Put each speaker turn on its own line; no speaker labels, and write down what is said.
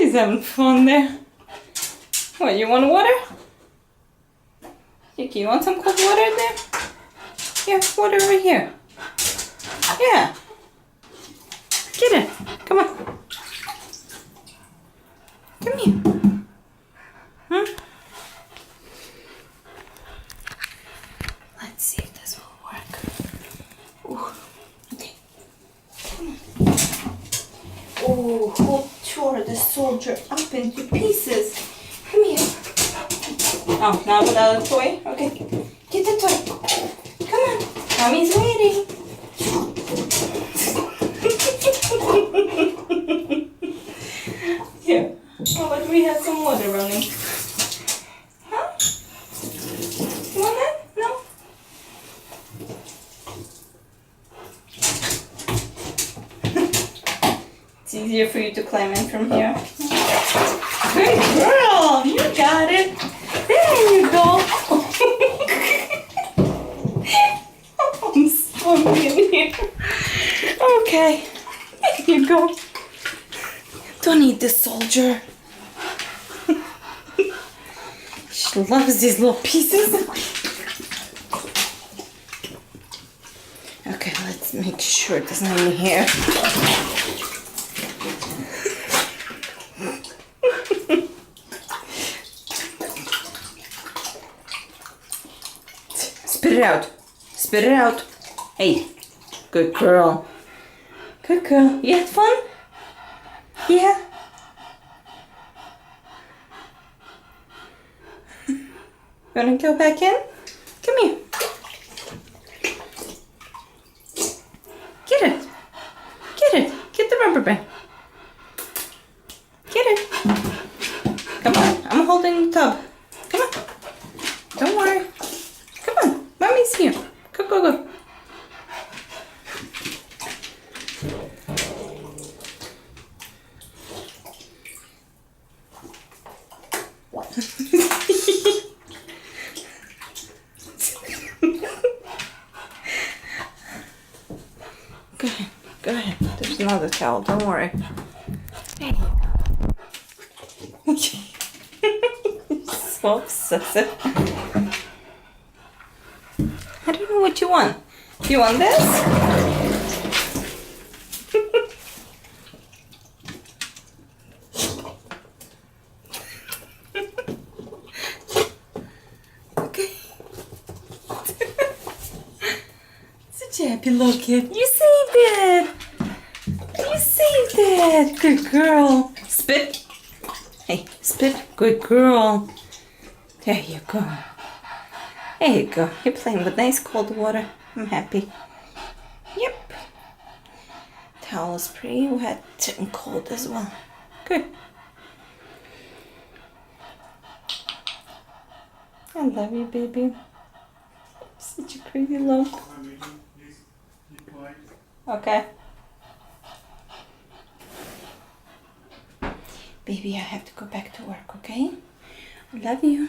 He's having fun there. What, you want water? Kiki, you want some cold water in there? Yeah, water over here. Yeah. Get it. Come on. Come here. Hmm? Let's see if this will work. Ooh. Okay. Come on. Oh, we'll tore the soldier up into pieces. Come here. Oh, now without a toy? Okay. Get the toy. Come on. Mommy's waiting. Here. How about we have some water running? Huh? You want that? No? It's easier for you to climb in from here. Good girl! You got it! There you go! I'm swimming in here. Okay. There you go. Don't eat this soldier. She loves these little pieces. Okay, let's make sure there's not any hair. Spit it out. Spit it out. Hey, good girl. Good girl. You had fun? Yeah. You wanna go back in? Come here. Get it. Get it. Get the rubber band. Get it. Come on. I'm holding the tub. Come on. Don't worry. Come on. Mommy's here. Go, go, go. Go ahead. Go ahead. There's another towel. Don't worry. There you go. So obsessive. I don't know what you want. You want this? Okay. Such a happy little kid. You saved it. You saved it. Good girl. Spit. Hey, spit. Good girl. There you go. There you go. You're playing with nice cold water. I'm happy. Yep. Towel is pretty wet and cold as well. Good. I love you, baby. Such a crazy love. Okay. Baby, I have to go back to work, okay? I love you.